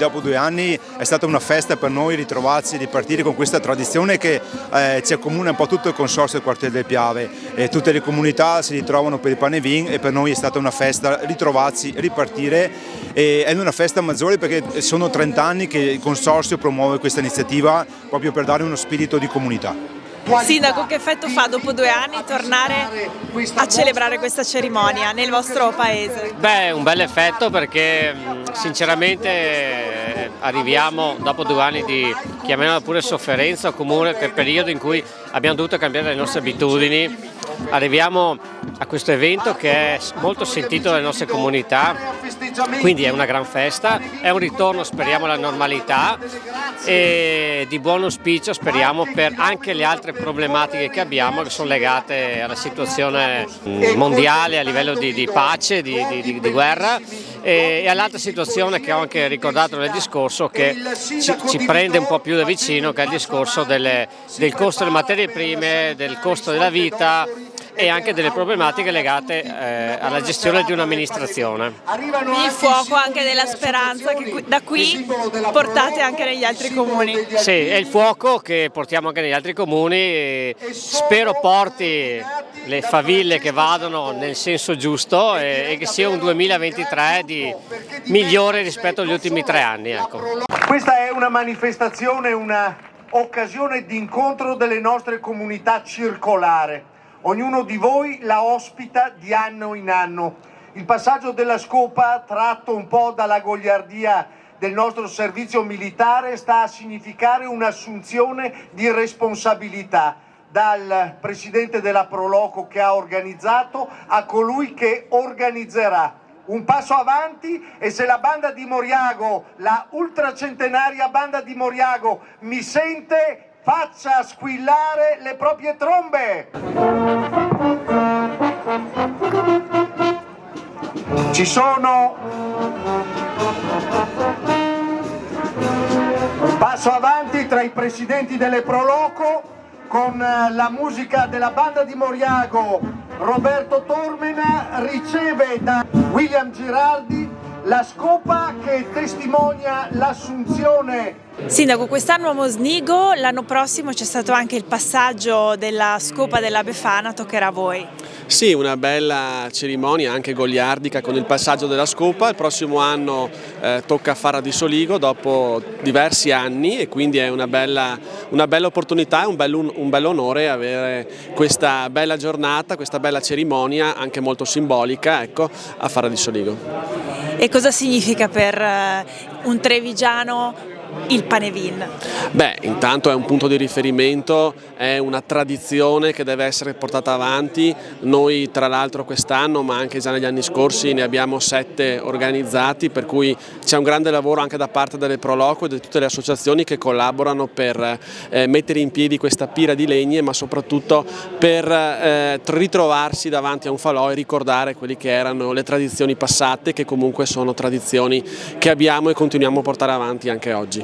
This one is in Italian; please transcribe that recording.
dopo 2 anni è stata una festa per noi ritrovarci e ripartire con questa tradizione che ci accomuna un po' tutto il consorzio del quartiere del Piave, e tutte le comunità si ritrovano per il Panevin, e per noi è stata una festa ritrovarci, ripartire, e è una festa maggiore perché sono 30 anni che il consorzio promuove questa iniziativa proprio per dare uno spirito di comunità. Sindaco, che effetto fa dopo 2 anni tornare a celebrare questa cerimonia nel vostro paese? Beh, un bel effetto perché sinceramente arriviamo dopo 2 anni di, chiamiamola pure sofferenza, o comunque per periodo in cui abbiamo dovuto cambiare le nostre abitudini. Arriviamo a questo evento che è molto sentito dalle nostre comunità, quindi è una gran festa, è un ritorno, speriamo, alla normalità, e di buon auspicio speriamo per anche le altre problematiche che abbiamo, che sono legate alla situazione mondiale a livello di pace, di guerra, e all'altra situazione che ho anche ricordato nel discorso, che ci prende un po' più da vicino, che è il discorso del costo delle materie prime, del costo della vita e anche delle problematiche legate alla gestione di un'amministrazione. Il fuoco anche della speranza che da qui portate anche negli altri comuni. Sì, è il fuoco che portiamo anche negli altri comuni, e spero porti le faville che vadano nel senso giusto, e che sia un 2023 di migliore rispetto agli ultimi 3 anni. Ecco. Questa è una manifestazione, una occasione di incontro delle nostre comunità circolare. Ognuno di voi la ospita di anno in anno. Il passaggio della scopa, tratto un po' dalla goliardia del nostro servizio militare, sta a significare un'assunzione di responsabilità dal presidente della Proloco che ha organizzato a colui che organizzerà. Un passo avanti, e se la banda di Moriago, la ultracentenaria banda di Moriago, mi sente, faccia squillare le proprie trombe. Ci sono un passo avanti tra i presidenti delle Proloco, con la musica della banda di Moriago. Roberto Tormena riceve da William Girardi la scopa che testimonia l'assunzione. Sindaco, quest'anno a Mosnigo, l'anno prossimo c'è stato anche il passaggio della scopa della Befana, toccherà a voi. Sì, una bella cerimonia anche goliardica con il passaggio della scopa. Il prossimo anno tocca a Fara di Soligo dopo diversi anni, e quindi è una bella opportunità e un bel onore avere questa bella giornata, questa bella cerimonia anche molto simbolica, ecco, a Fara di Soligo. E cosa significa per un trevigiano il Panevin? Beh, intanto è un punto di riferimento, è una tradizione che deve essere portata avanti. Noi tra l'altro quest'anno, ma anche già negli anni scorsi, ne abbiamo 7 organizzati, per cui c'è un grande lavoro anche da parte delle Proloco e di tutte le associazioni che collaborano per mettere in piedi questa pira di legne, ma soprattutto per ritrovarsi davanti a un falò e ricordare quelle che erano le tradizioni passate, che comunque sono tradizioni che abbiamo e continuiamo a portare avanti anche oggi.